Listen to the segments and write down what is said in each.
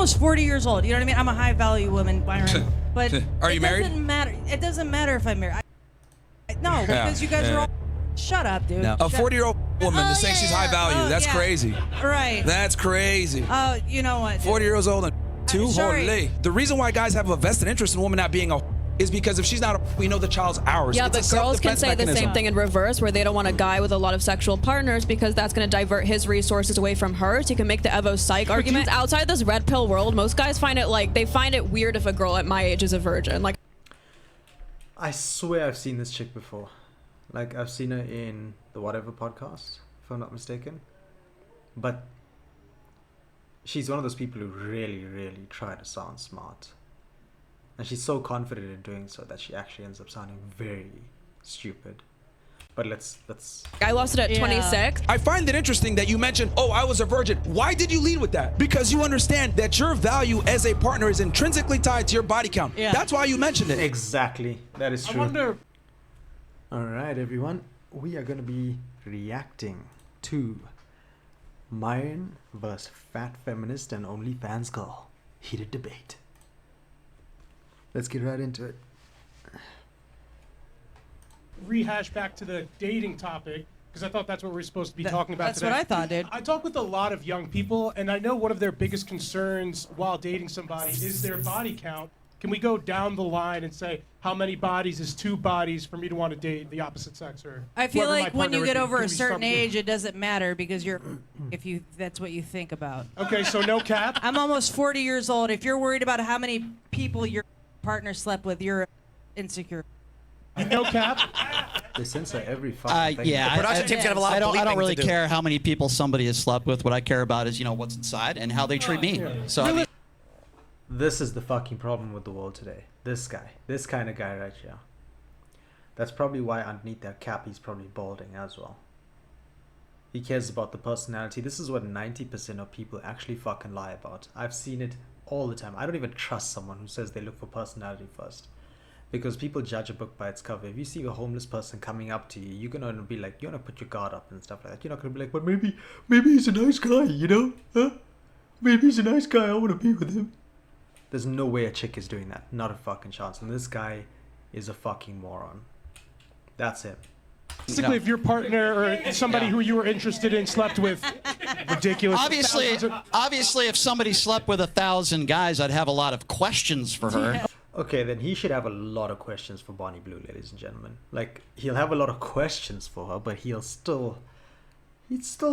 almost 40 years old. You know what I mean? I'm a high value woman, Myron. But are you married? It doesn't matter if I'm married. No, because you guys are all. Shut up, dude. No. A 40-year-old woman that's saying she's high value. That's crazy. Right. That's crazy. Oh, you know what? 40 years old and too holy. The reason why guys have a vested interest in a woman not being a is because if she's not we know the child's ours. Yeah, but girls can say the same thing in reverse, where they don't want a guy with a lot of sexual partners because that's going to divert his resources away from her. So you can make the Evo psych argument. Outside this red pill world, most guys find it weird if a girl at my age is a virgin. Like, I swear I've seen this chick before. Like, I've seen her in the Whatever podcast, if I'm not mistaken. But she's one of those people who really, really try to sound smart. And she's so confident in doing so that she actually ends up sounding very stupid. But let's... I lost it at 26. I find it interesting that you mentioned, oh, I was a virgin. Why did you lead with that? Because you understand that your value as a partner is intrinsically tied to your body count. Yeah. That's why you mentioned it. Exactly. That is true. I wonder... Alright, everyone. We are going to be reacting to Myron vs. Fat Feminist and OnlyFans Girl. Heated debate. Let's get right into it. Rehash back to the dating topic, because I thought that's what we're supposed to be talking about today. That's what I thought, dude. I talk with a lot of young people, and I know one of their biggest concerns while dating somebody is their body count. Can we go down the line and say, how many bodies is 2 bodies for me to want to date the opposite sex? Or I feel like when you get over a certain start age, it doesn't matter because that's what you think about. Okay, so no cap? I'm almost 40 years old. If you're worried about how many people your partner slept with, you're insecure. No cap? They censor every fucking thing. Yeah, I don't really care how many people somebody has slept with. What I care about is, what's inside and how they treat me. So I mean, this is the fucking problem with the world today. This guy. This kind of guy right here. That's probably why underneath that cap he's probably balding as well. He cares about the personality. This is what 90% of people actually fucking lie about. I've seen it all the time. I don't even trust someone who says they look for personality first. Because people judge a book by its cover. If you see a homeless person coming up to you, you're gonna be like, you're gonna put your guard up and stuff like that. You're not gonna be like, but maybe he's a nice guy, Huh? Maybe he's a nice guy, I wanna be with him. There's no way a chick is doing that. Not a fucking chance. And this guy is a fucking moron. That's him. Basically, if your partner or somebody who you were interested in slept with, ridiculous. Obviously, if somebody slept with 1,000 guys, I'd have a lot of questions for her. Okay, then he should have a lot of questions for Bonnie Blue, ladies and gentlemen. Like, he'll have a lot of questions for her, but he'd still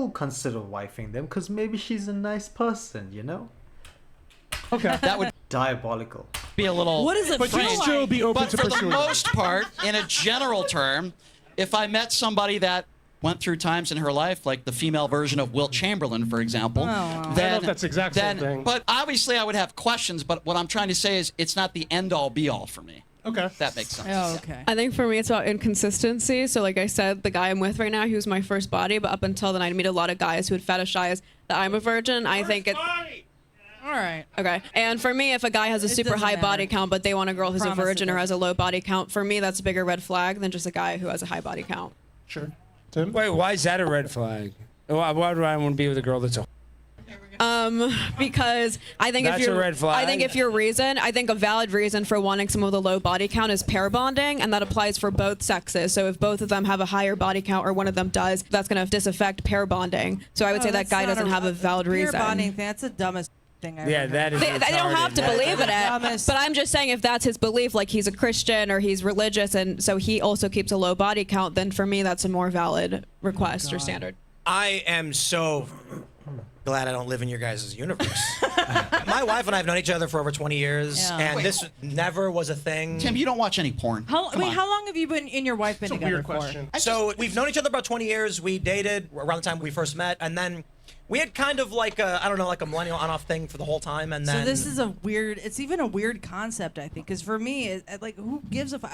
consider wifing them because maybe she's a nice person, Okay. That would diabolical. be a little. What is it? But you'd still be open to for the pursuing. most part, in a general term, if I met somebody that went through times in her life, like the female version of Wilt Chamberlain, for example, then I don't know if that's the exact same thing. But obviously, I would have questions. But what I'm trying to say is, it's not the end-all, be-all for me. Okay. If that makes sense. Oh, okay. I think for me, it's about inconsistency. So like I said, the guy I'm with right now, he was my first body, but up until then, I'd meet a lot of guys who would fetishize that I'm a virgin. I think it. All right. Okay. And for me, if a guy has a super high body count, but they want a girl who's a virgin or has a low body count, for me, that's a bigger red flag than just a guy who has a high body count. Sure. Tim? Wait, why is that a red flag? Why do I want to be with a girl that's a... Because I think That's a red flag. I think a valid reason for wanting someone with a low body count is pair bonding, and that applies for both sexes. So if both of them have a higher body count or one of them does, that's going to disaffect pair bonding. So I would say that guy doesn't have a valid reason. Pair bonding thing, that's the dumbest thing I've ever that is heard. They don't have to believe in it, but I'm just saying if that's his belief, like he's a Christian or he's religious, and so he also keeps a low body count, then for me that's a more valid request or standard. I am so glad I don't live in your guys' universe. My wife and I have known each other for over 20 years, and this never was a thing. Tim, you don't watch any porn. How long have you been and your wife been It's a together weird for? question. So we've known each other about 20 years. We dated around the time we first met, and then we had kind of like a millennial on-off thing for the whole time, and then... So this is it's even a weird concept, I think, because for me, like, who gives a fuck?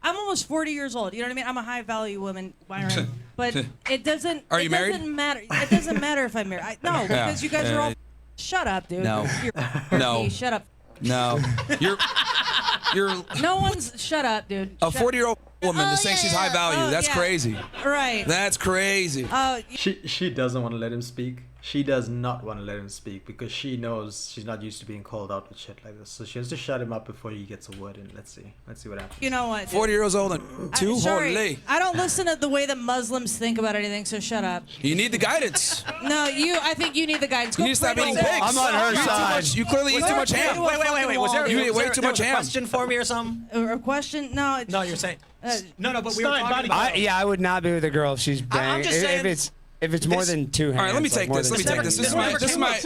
I'm almost 40 years old. You know what I mean? I'm a high value woman, Myron. But it doesn't. Are you married? Doesn't matter. It doesn't matter if I'm married. No, because you guys are all. Shut up, dude. No. No. Shut up. No. You're. No one's. Shut up, dude. A 40-year-old woman that's saying she's high value. That's crazy. Right. That's crazy. She doesn't want to let him speak. She does not want to let him speak because she knows she's not used to being called out with shit like this. So she has to shut him up before he gets a word in. Let's see what happens. You know what? 40 years old and too holy. I don't listen to the way that Muslims think about anything, so shut up. You need the guidance. No, I think you need the guidance. You need to stop eating pigs. I'm on her side. You clearly eat too much ham. Wait. Was there, You eat way too much a ham. question for me or something? A question? No. No, you're saying. No, but we were Stein, talking body about. I would not be with a girl if she's banging. just saying- If it's more than two hands. All right, let me take more this. than Let me take this. This is my.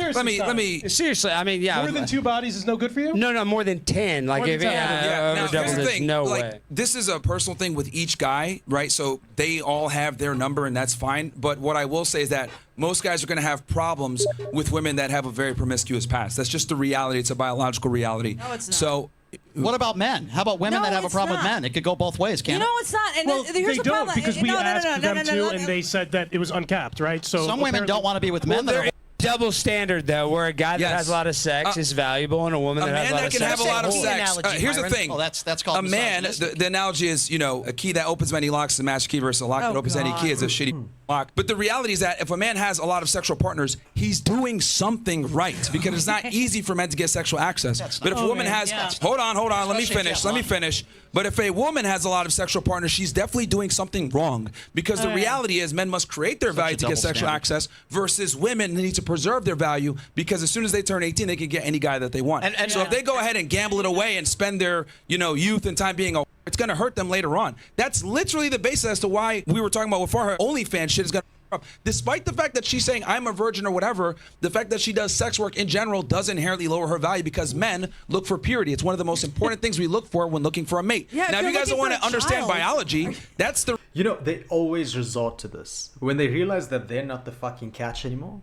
Let me. Seriously, I mean, yeah. More than 2 bodies is no good for you? No, more than 10. Like More than if 10. Yeah. Now, over double, here's the there's thing. no like, way. this is a personal thing with each guy, right? So they all have their number, and that's fine. But what I will say is that most guys are going to have problems with women that have a very promiscuous past. That's just the reality. It's a biological reality. No, it's not. So. What about men? How about women No, that have a it's problem with not. men? It could go both ways, can't You it? know it's not. And Well, here's they the don't problem. because we asked them to, no. and they said that it was uncapped, right? So Some women don't want to be with men that There are. is a double standard though, where a guy that Yes. has a lot of sex is valuable, and a woman A that has man a lot that of can sex. have a lot of Key sex. analogy, Here's the Myron. thing. Well, that's called A man. misogynistic. The analogy is, a key that opens many locks is a master key versus a lock that opens any God. key is a shitty lock. But the reality is that if a man has a lot of sexual partners, he's doing something right because it's not easy for men to get sexual access. But if a woman has, hold on, let me finish. But if a woman has a lot of sexual partners, she's definitely doing something wrong because the reality is men must create their value to get double sexual standard. access versus women need to preserve their value because as soon as they turn 18, they can get any guy that they want. And- so if they go ahead and gamble it away and spend their, youth and time being a, it's going to hurt them later on. That's literally the basis as to why we were talking about before her OnlyFans shit is going to. Despite the fact that she's saying I'm a virgin or whatever, the fact that she does sex work in general does inherently lower her value because men look for purity. It's one of the most important things we look for when looking for a mate. Yeah, now, if you guys don't want to understand biology, that's the They always resort to this. When they realize that they're not the fucking catch anymore,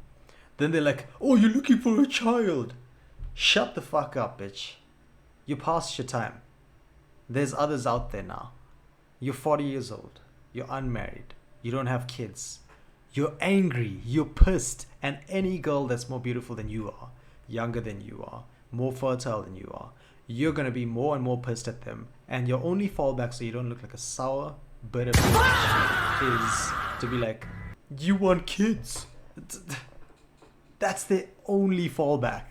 then they're like, oh, you're looking for a child. Shut the fuck up, bitch. You passed your time. There's others out there now. You're 40 years old. You're unmarried. You don't have kids. You're angry. You're pissed. And any girl that's more beautiful than you are, younger than you are, more fertile than you are, you're going to be more and more pissed at them. And your only fallback so you don't look like a sour, bitter bitch is to be like, you want kids. That's their only fallback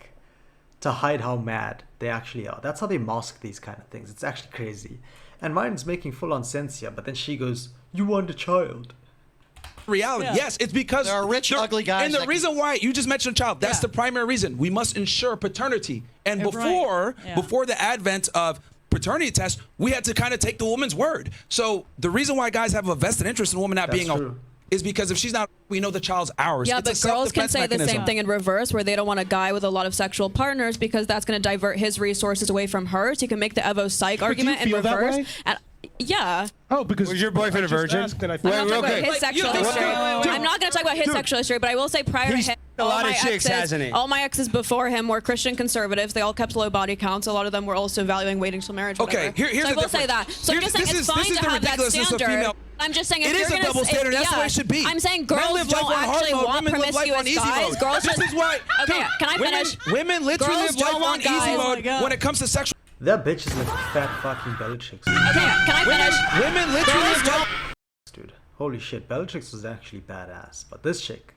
to hide how mad they actually are. That's how they mask these kind of things. It's actually crazy. And mine's making full-on sense here, but then she goes, you want a child. reality. Yeah. Yes, it's because There are rich, ugly guys And the that reason why you just mentioned a child, that's the primary reason. We must ensure paternity. And before the advent of paternity tests, we had to kind of take the woman's word. So the reason why guys have a vested interest in a woman not That's being true. is because if she's not, we know the child's ours. Yeah, It's a but girls can self-defense say the mechanism. same thing in reverse, where they don't want a guy with a lot of sexual partners because that's going to divert his resources away from her. So you can make the Evo Psych argument in feel that reverse. way? And, yeah. Oh, because Was your boyfriend a virgin? I'm not talking about his sexual history. I'm not going to talk about his sexual history, but I will say prior to He's him, a lot of my chicks, exes- hasn't he? all my exes before him were Christian conservatives. They all kept low body counts. A lot of them were also valuing waiting till marriage. Okay, whatever. here's so I the will say that. difference. So I'm just saying This it's is fine the to have that ridiculousness of standard. female- I'm just saying if It is you're a gonna double standard. That's the way it should be. I'm saying Men girls live life don't on hard actually mode. want Women live life on promiscuous easy guys. mode. Girls This just- is why. Okay, can I finish? Women literally Girls live life don't on want easy guys. Oh my mode God. when it comes to sexual. That bitch is like fat fucking Bellatrix. Okay, can I finish? Women literally live life. Dude, holy shit, Bellatrix was actually badass, but this chick.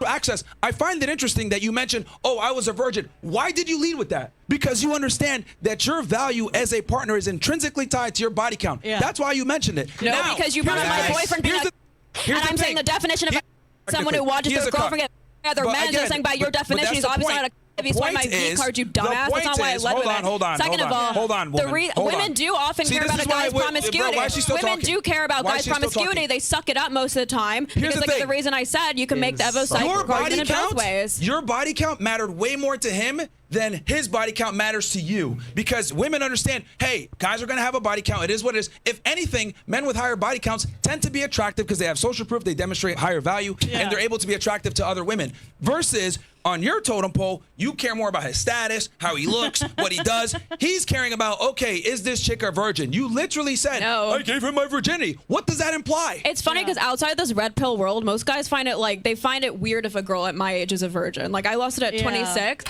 Access. I find it interesting that you mentioned, oh, I was a virgin. Why did you lead with that? Because you understand that your value as a partner is intrinsically tied to your body count. Yeah. That's why you mentioned it. No, Now, because you brought up my here's the- boyfriend being here's a- here's and I'm saying the definition of someone who watches He is their a cuck. girlfriend get other But men. again, I'm saying by your but definition, that's he's the obviously point. not a. If he's one of my V cards, you dumbass. That's not why I led with it. Hold on. Second of all, Hold on, woman. Hold women on. do often See, care this about a is why guy's bro, promiscuity. why is she still Women talking? do care about Why is guys' she still promiscuity. talking? They suck it up most of the time. Here's Because the like thing. the reason I said you can make the Evo Psych Your argument body in both count, ways. your body count mattered way more to him than his body count matters to you. Because women understand, hey, guys are going to have a body count. It is what it is. If anything, men with higher body counts tend to be attractive because they have social proof, they demonstrate higher value, and they're able to be attractive to other women. Versus on your totem pole, you care more about his status, how he looks, what he does. He's caring about, okay, is this chick a virgin? You literally said, No. I gave him my virginity. What does that imply? It's funny because outside this red pill world, most guys find it like they find it weird if a girl at my age is a virgin. Like I lost it at 26.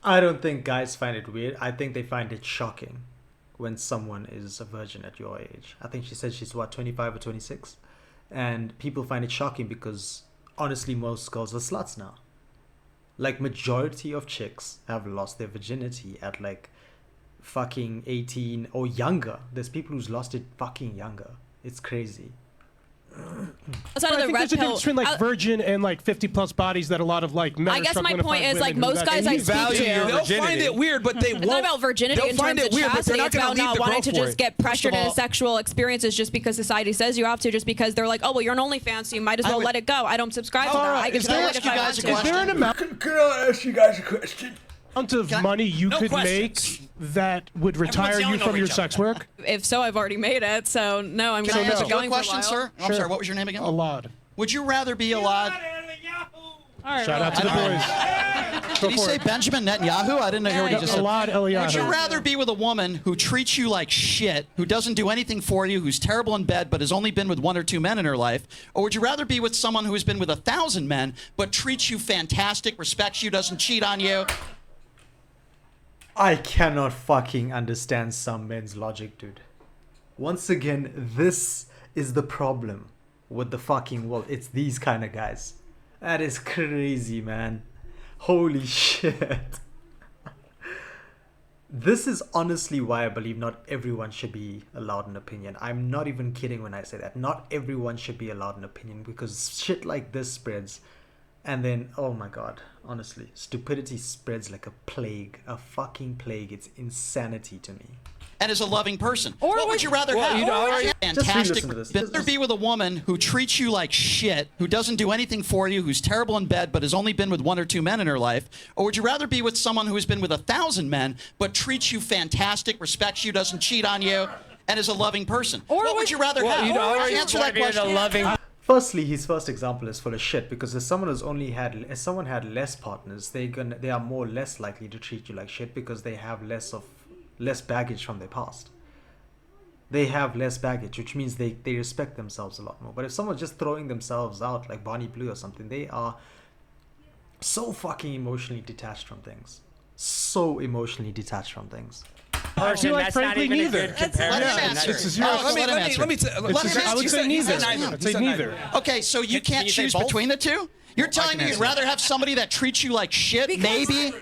I don't think guys find it weird. I think they find it shocking when someone is a virgin at your age. I think she said she's what, 25 or 26? And people find it shocking because honestly, most girls are sluts now. Like, majority of chicks have lost their virginity at like fucking 18 or younger. There's people who's lost it fucking younger. It's crazy. Outside I of the think red there's a pill, difference between like virgin and like 50+ bodies that a lot of like men I are guess my struggling to point find is, like, women who most that guys I need. speak value to, your They'll virginity. find it weird, but they won't. it's not about virginity They'll in find terms it of weird, but they're chastity. not It's going about to leave not the wanting girl to for just it. get pressured of into all- sexual experiences just because society says you have to, just because they're like, oh, well, you're an OnlyFans, so you might as well would- let it go. I don't subscribe to All that. right, I can is still there- it if you I guys want a to. Is there an amount Can I ask you guys a question? of money you No could questions. make that would retire yelling you from over your each sex other. work? If so, I've already made it, so no, I'm Can going I to ask keep you a going for a question, while. sir? I'm Sure. sorry, what was your name again? A lot. Would you rather be allowed... All right, Shout out to the boys. Did he say Benjamin Netanyahu? I didn't hear what he just said. Alad Would you Eliyahu. rather be with a woman who treats you like shit, who doesn't do anything for you, who's terrible in bed, but has only been with 1 or 2 men in her life? Or would you rather be with someone who has been with 1,000 men, but treats you fantastic, respects you, doesn't cheat on you? I cannot fucking understand some men's logic, dude. Once again, this is the problem with the fucking world. It's these kind of guys. That is crazy, man. Holy shit. This is honestly why I believe not everyone should be allowed an opinion. I'm not even kidding when I say that. Not everyone should be allowed an opinion, because shit like this spreads. And then, oh my god, honestly, stupidity spreads like a plague. A fucking plague. It's insanity to me. And is a loving person. Or What would you rather have? you know, or- Fantastic. re-listen to this. Rather be with a woman who treats you like shit, who doesn't do anything for you, who's terrible in bed, but has only been with 1 or 2 men in her life? Or would you rather be with someone who has been with 1,000 men, but treats you fantastic, respects you, doesn't cheat on you, and is a loving person? Or What would you rather have? You know, or Answer that be with a question. loving. Firstly, his first example is full of shit, because if someone had less partners, they are more less likely to treat you like shit, because they have less baggage from their past. They have less baggage, which means they respect themselves a lot more. But if someone's just throwing themselves out like Bonnie Blue or something, they are so fucking emotionally detached from things. So emotionally detached from things. Person, like, that's not frankly, even a neither. good Let him comparison. answer. It's a Oh, zero- let him answer. Let me I would say neither. I'd say neither. Okay, so you can't you say choose both? between the two? You're telling me you'd answer. rather have somebody that treats you like shit, Because- maybe, and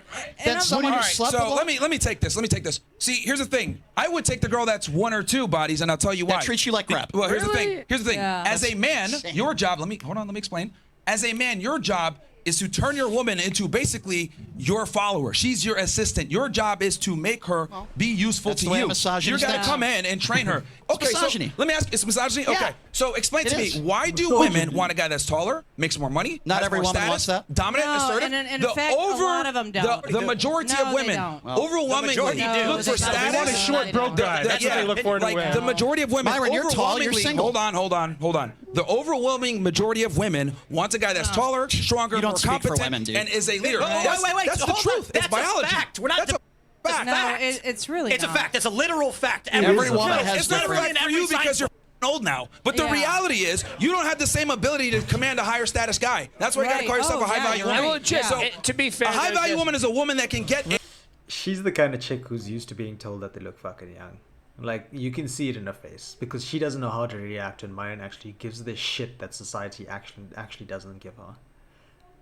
than I'm- someone All who right, slept so with let me take this. See, here's the thing. I would take the girl that's 1 or 2 bodies, and I'll tell you why. That treats you like crap. Well, here's the Really? thing. Here's the thing. Yeah. As a man, insane. your job. Let me explain. As a man, your job is to turn your woman into basically your follower. She's your assistant. Your job is to make her be useful that's to the way you. a misogynist You're gonna thinks. come in and train her. It's Okay, so misogyny. let me ask. It's misogyny. Yeah. Okay, so explain It to is. me, why do women want a guy that's taller, makes more money? Not has every more woman status, wants that. Dominant, No, assertive. and in fact, a lot of them don't. The majority No, of they women don't. overwhelmingly majority do. look for they don't. status. They want a short, broke guy. That's what they look for in a like way. the majority of women. Myron, you're tall, you're overwhelmingly- single. Hold on. The overwhelming majority of women wants a guy that's taller, stronger, You don't more speak for competent, women, dude. and is a leader. Wait, That's, wait, that's the hold on. truth. It's That's a biology. fact. We're not That's a fact. No, fact. it's really It's a not. fact. It's a literal fact. Every woman No, has It's not a different- fact for you because you're old now. But the Yeah. reality is, you don't have the same ability to command a higher status guy. That's why you got to Right. call yourself Oh, a high yeah, value you're woman. right. Well, just, Yeah. to be fair, A high value there's- woman is a woman that can get. She's the kind of chick who's used to being told that they look fucking young. Like, you can see it in her face, because she doesn't know how to react when Myron actually gives the shit that society actually doesn't give her.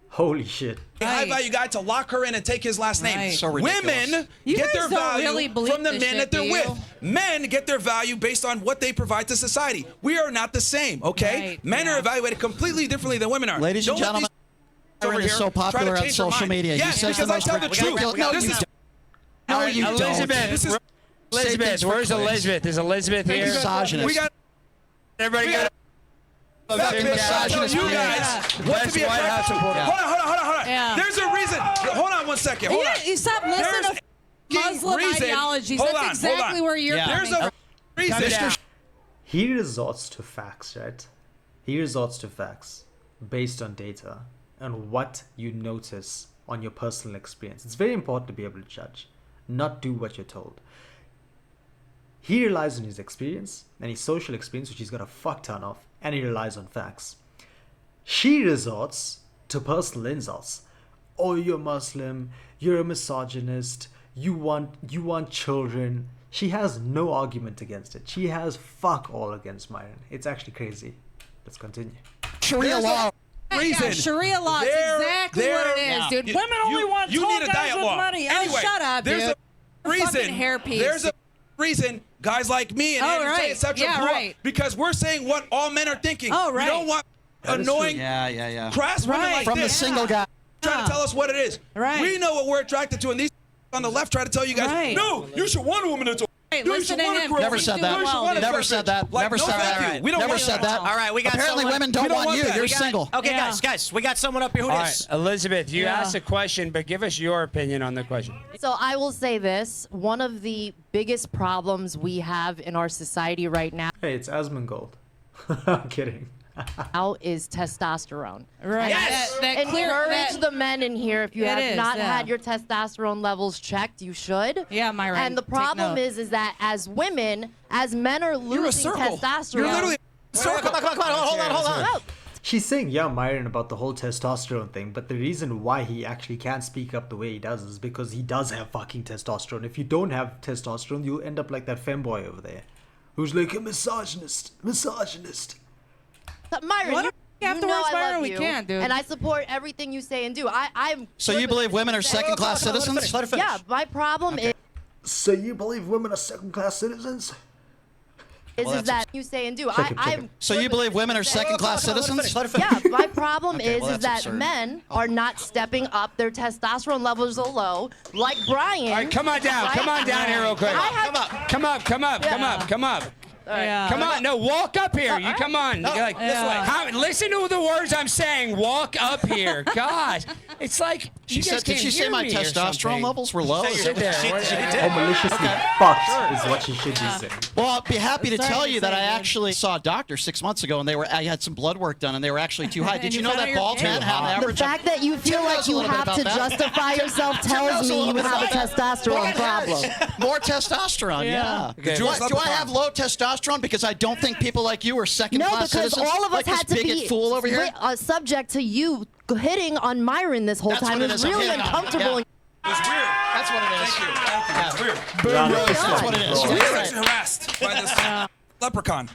Holy shit. A high value guy to lock her in and take his last name. Right. So ridiculous. Women You get guys their don't value really believe from the this men shit, that they're do you? with. Men get their value based on what they provide to society. We are not the same, okay? Right, Men yeah. are evaluated completely differently than women are. Ladies and Don't let gentlemen, these over Myron is here so try to popular on change their social mind. media. He Yes, says the because I most tell the ridiculous- truth. No, This you is- don't. No, you don't. Elizabeth, This is- Elizabeth, where's Elizabeth? Is Elizabeth here? Misogynist. we got Everybody got Fucking misogynist you behavior. guys want to be White House attractive. reporter. Hold on. Yeah. There's a reason. Hold on 1 second. Hold on. You stop listening to There's Muslim reason- ideologies. Hold That's on, exactly hold on. where you're Yeah. There's coming a reason. down. He resorts to facts, right? He resorts to facts based on data and what you notice on your personal experience. It's very important to be able to judge, not do what you're told. He relies on his experience and his social experience, which he's got a fuck ton of, and he relies on facts. She resorts to personal insults. Oh, you're Muslim, you're a misogynist, you want children. She has no argument against it. She has fuck all against Myron. It's actually crazy. Let's continue. Sharia law. reason. Sharia law is exactly what it is, dude. Women only want you tall need a guys diet with law. money. Anyway, oh, shut up, there's dude. a reason. Fucking hairpiece. There's a reason guys like me and Andrew Tate, et cetera, blew up, because we're saying what all men are thinking. Oh, right. We don't want annoying, crass women like From this. the single guy. Trying to tell us what it is. Right. We know what we're attracted to, and these on the left try to tell you guys, no, you should want a woman that's Hey, no, listen to him. Never said that. Never said that. Like, Never no, said thank that. you. We don't Never want said that. All right, we got Apparently someone. women don't We don't want want you. that. You're We got- single. Okay, guys, we got someone up here. Who All is? right, Elizabeth, you asked a question, but give us your opinion on the question. So I will say this: one of the biggest problems we have in our society right now Hey, it's Asmongold. I'm kidding. is testosterone. Right. Yes! That clear. Encourage the men in here. If you It have is, not yeah. had your testosterone levels checked, you should. Yeah, Myron, And the take problem note. is that as women, as men are You're a losing circle. testosterone. You're literally a circle. Come on, hold on. No, She's saying, yeah, Myron, about the whole testosterone thing, but the reason why he actually can't speak up the way he does is because he does have fucking testosterone. If you don't have testosterone, you'll end up like that femboy over there, who's like a misogynist. Myron, What? you Afterwards, know I Myron, love we you, can, dude. and I support everything you say and do. I'm. So you believe women are second-class citizens? Let her finish. Yeah, my problem So you believe women are second-class citizens? is that you say and do. I'm. So you believe women are second-class citizens? Let her finish. Yeah, my problem Okay, well, is that's that absurd. men are not stepping up. Their testosterone levels are low, like Brian. All right, come on down. Come on down here real quick. Come up. Yeah. Come on, no, walk up here. You come on. You're like, this way. Listen to the words I'm saying. Walk up here. Gosh, it's like She you guys said, did can't she say hear my me or testosterone something. levels were low? Sit there. Oh, maliciously fucked is what she should be saying. Well, I'd be happy to Sorry tell to you that say, I dude. actually saw a doctor 6 months ago, and I had some blood work done, and they were actually too high. And Did you you know found that out you're bald gay. men have an The average? fact that you feel Tim knows like a you little bit have to about that. justify yourself Tim knows tells a me little you bit have a about that. testosterone problem. More testosterone, yeah. Okay. Jewish What, do I leprechaun. have low testosterone because I don't think people like you are No, second-class because citizens? all of us like had this to bigot be fool over here? subject to you hitting on Myron this whole That's time. what it It's is, I'm really hitting on him, uncomfortable. yeah. It's weird. That's what it is. It's weird. That's what it is. We're You're sexually right. harassed by this leprechaun.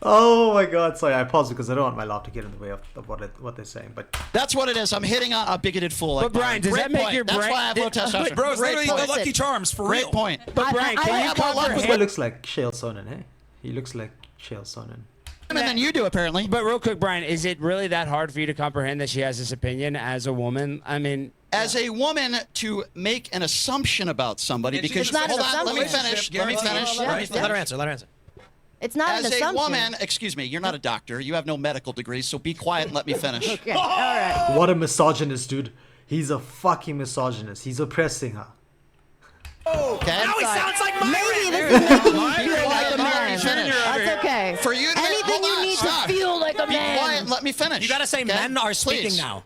Oh my god, sorry, I paused because I don't want my laugh to get in the way of what they're saying, but That's what it is. I'm hitting on a bigoted fool. Like But Brian, Myron. does Great that make point. your That's brain- why I have low testosterone. Bro, it's Great literally point. the Lucky Charms, for Great real. point. But Brian, I can you have more luck comprehend? with this guy looks like Shale Sonnen, hey? He looks like Shale Sonnen. Than you do, apparently. But real quick, Brian, is it really that hard for you to comprehend that she has this opinion as a woman? I mean, As a woman, to make an assumption about somebody And she because just It's not an hold on, let me assumption. finish. Let me finish. Let her answer. It's not an As a assumption. woman, excuse me, you're not a doctor. You have no medical degree, so be quiet and let me finish. Okay, all right. What a misogynist, dude. He's a fucking misogynist. He's oppressing her. Okay? Now he sounds like Maybe Myron. this is making you feel Quiet, like a let me man. finish. That's okay. For you to Anything hold you on, need stop. to feel like a Be quiet man. and let me finish. You gotta say okay? men are speaking Please. now.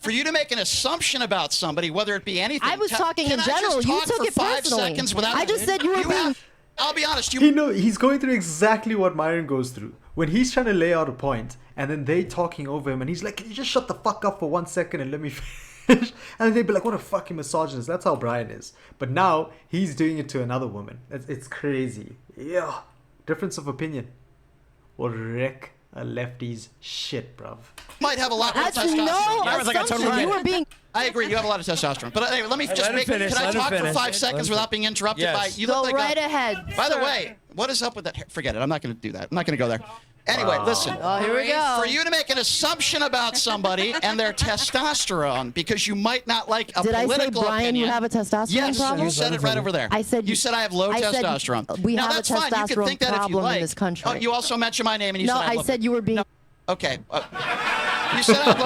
For you to make an assumption about somebody, whether it be anything. I was talking can in I just general. You talk took for it 5 personally. seconds without I just said you were being. I'll be honest. He's going through exactly what Myron goes through. When he's trying to lay out a point, and then they talking over him, and he's like, can you just shut the fuck up for 1 second and let me finish? And then they'd be like, what a fucking misogynist. That's how Brian is. But now, he's doing it to another woman. It's crazy. Yeah. Difference of opinion will wreck a lefty's shit, bruv. might have a lot more That's testosterone. no Myron's like a total assumption. You riot. were being. I agree. You have a lot of testosterone. But anyway, let me just let him make. finish, Can I let him talk for finish. 5 Let seconds him without being interrupted Yes. by you? Go Look like right a, ahead. By the sir. way, what is up with that? Forget it. I'm not going to do that. I'm not going to go there. Anyway, listen. Oh, here we go. For you to make an assumption about somebody and their testosterone because you might not like a Did I say, political Brian, opinion. you have a testosterone yes, problem? you said it right over there. I said you said I have low I said testosterone. we now, have a that's fine. You can testosterone think that if you problem in like. this country. Oh, you also mentioned my name and you No, said I I love said you were being. No. Okay. You said I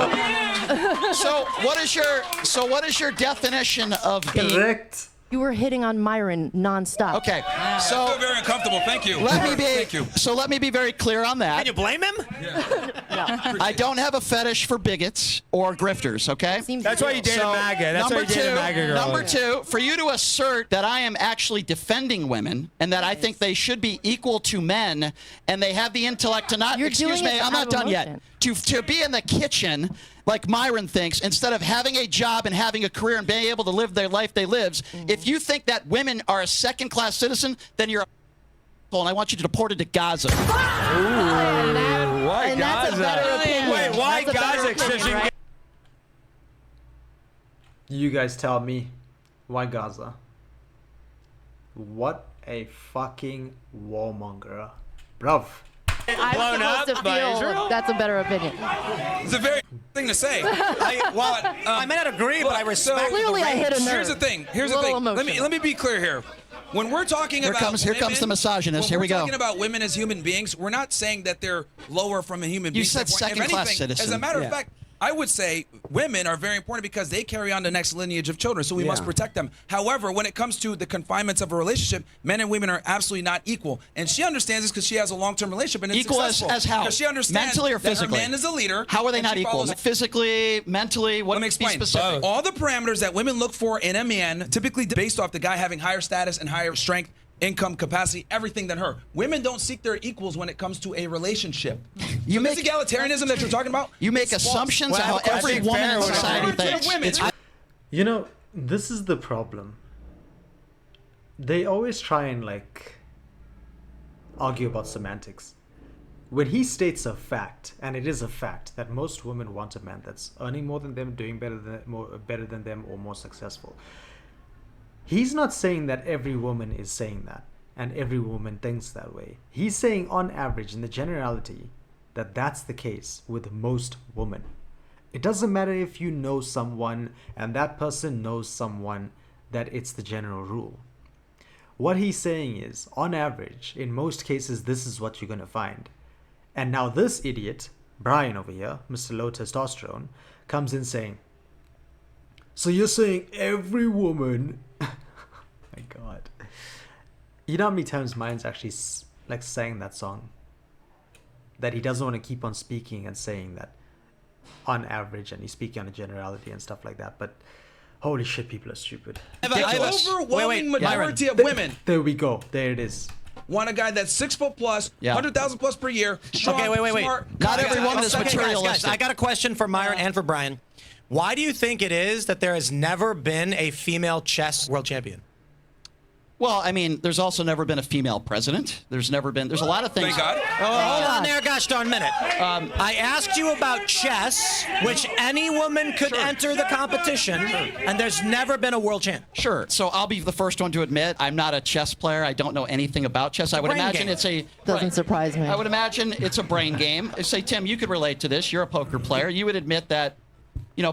love. So what is your definition of being? Correct. You were hitting on Myron nonstop. Okay. I So feel very uncomfortable. Thank you. let me be. Thank you. So let me be very clear on that. Can you blame him? I don't have a fetish for bigots or grifters, okay? Seems That's why you dated So, MAGA. That's why you dated MAGA girl. Number two, for you to assert that I am actually defending women and that I think they should be equal to men and they have the intellect to not, You're excuse doing me, it I'm out not of done emotion. yet. To be in the kitchen like Myron thinks, instead of having a job and having a career and being able to live their life they lives, Mm-hmm. if you think that women are a second-class citizen, then you're a and I want you to deport it to Gaza. Why And that's a better opinion. Wait, why That's a better Gaza? opinion, Exception- right? You guys tell me, why Gaza? What a fucking warmonger, bruv. I'm Blown supposed up to by feel Israel? that's a better opinion. It's a very thing to say. I may not agree, but I respect. Clearly, I hit a nerve. Here's the thing. Here's the Little thing. Let emotional. me be clear here. When we're talking Here about comes the misogynist. when Here we we're go. talking about women as human beings, we're not saying that they're lower from a human being. said standpoint. If second-class anything, citizen. As a matter Yeah. of fact, I would say women are very important because they carry on the next lineage of children, so we must protect them. However, when it comes to the confinements of a relationship, men and women are absolutely not equal. And she understands this because she has a long-term relationship and it's Equal successful. as how? Because she understands Mentally or that physically? her man is a leader. How are they and not she equal? follows- Physically, mentally, what Let me be explain. specific? All the parameters that women look for in a man, typically based off the guy having higher status and higher strength, income, capacity, everything than her. Women don't seek their equals when it comes to a relationship. You This make egalitarianism that you're talking about. you make it's false. assumptions Well, of how I think every woman in fair would society agree. thinks. Women. It's You know, this is the problem. They always try and like argue about semantics. When he states a fact, and it is a fact, that most women want a man that's earning more than them, doing better than them, or more successful. He's not saying that every woman is saying that, and every woman thinks that way. He's saying, on average, in the generality, that that's the case with most women. It doesn't matter if you know someone and that person knows someone, that it's the general rule. What he's saying is, on average, in most cases, this is what you're going to find. And now this idiot, Brian over here, Mr. Low Testosterone, comes in saying, so you're saying every woman... my God. You know how many times Myron's actually like sang that song? That he doesn't want to keep on speaking and saying that on average, and he's speaking on a generality and stuff like that. But holy shit, people are stupid. The overwhelming majority of women There we go. There it is. want a guy that's 6 foot plus, Yeah. 100,000 plus per year. Strong, Okay, wait. Smart, Not every woman is Okay, materialistic. guys, I got a question for Myron and for Brian. Why do you think it is that there has never been a female chess world champion? Well, I mean, there's also never been a female president. There's a lot of things. Thank God. Hold on there, gosh darn minute. I asked you about chess, which any woman could enter the competition, and there's never been a world champ. Sure. So I'll be the first one to admit I'm not a chess player. I don't know anything about chess. I would Brain imagine game. it's a Doesn't surprise me. I would imagine it's a brain game. Say, Tim, you could relate to this. You're a poker player. You would admit that,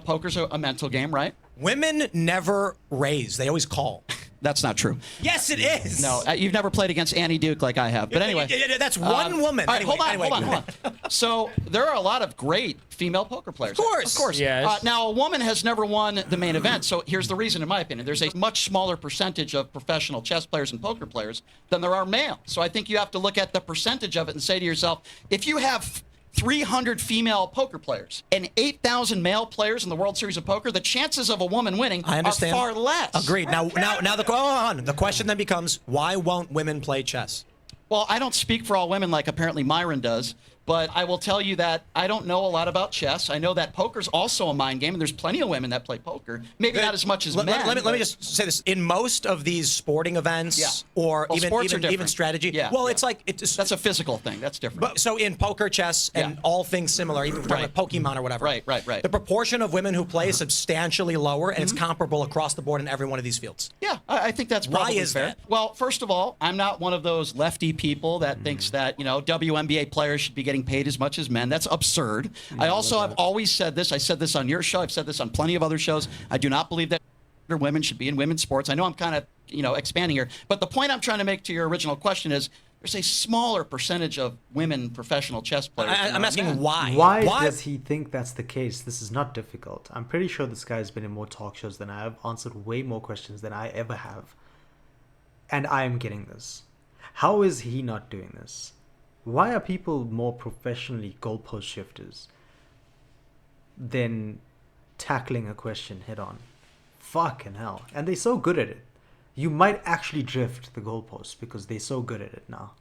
poker's a mental game, right? Women never raise; they always call. That's not true. Yes, it is. No, you've never played against Annie Duke like I have. But anyway. That's one woman. All right, Anyway, hold on. So there are a lot of great female poker players. Of course. Of course. Yes. Now, a woman has never won the main event. So here's the reason, in my opinion. There's a much smaller percentage of professional chess players and poker players than there are male. So I think you have to look at the percentage of it and say to yourself, if you have 300 female poker players and 8,000 male players in the World Series of Poker, the chances of a woman winning I understand. are far less. Agreed. Now, the question then becomes: why won't women play chess? Well, I don't speak for all women like apparently Myron does, but I will tell you that I don't know a lot about chess. I know that poker's also a mind game, and there's plenty of women that play poker. Maybe not as much as men. Let me just say this: in most of these sporting events, Yeah. or Well, sports are even different. strategy, Yeah, well, yeah. it's like it's That's a physical thing. That's different. But so in poker, chess, and Yeah. all things similar, even if we're talking Right. about Pokemon or whatever. Right. The proportion of women who play is substantially lower, and Mm-hmm. it's comparable across the board in every one of these fields. Yeah, I think that's Why probably is fair. that? Well, first of all, I'm not one of those lefty people that thinks that, WNBA players should be getting paid as much as men. That's absurd. I also have always said this. I said this on your show. I've said this on plenty of other shows. I do not believe that women should be in women's sports. I know I'm kind of, expanding here. But the point I'm trying to make to your original question is there's a smaller percentage of women professional chess players. than I'm there are asking men. why. Why does he think that's the case? This is not difficult. I'm pretty sure this guy's been in more talk shows than I have, answered way more questions than I ever have. And I am getting this. How is he not doing this? Why are people more professionally goalpost shifters than tackling a question head on? Fucking hell. And they're so good at it. You might actually drift the goalpost because they're so good at it now.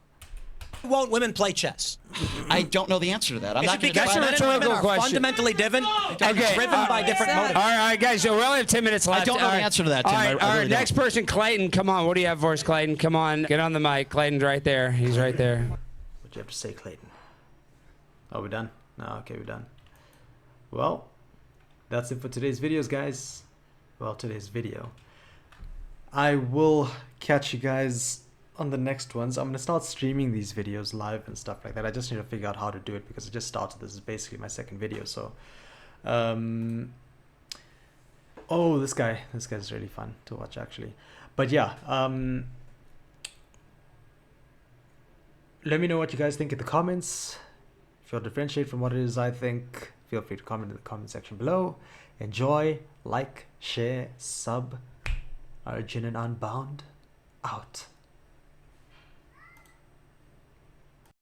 Won't women play chess? I don't know the answer to that. I'm It's not going to because men and women are question. fundamentally driven by different motives. All right, guys. So we only have 10 minutes left. I don't know the answer to that, Tim. All right, I all right. really don't. Next person, Clayton. Come on. What do you have for us, Clayton? Come on. Get on the mic. Clayton's right there. He's right there. What do you have to say, Clayton? Oh, we're done? No, okay, we're done. Well, that's it for today's videos, guys. Well, today's video. I will catch you guys on the next ones. I'm going to start streaming these videos live and stuff like that. I just need to figure out how to do it because I just started. This is basically my second video, so... Oh, this guy's really fun to watch, actually. But yeah, let me know what you guys think in the comments. If you'll differentiate from what it is I think, feel free to comment in the comment section below. Enjoy, like, share, sub. Arjun and Unbound, out.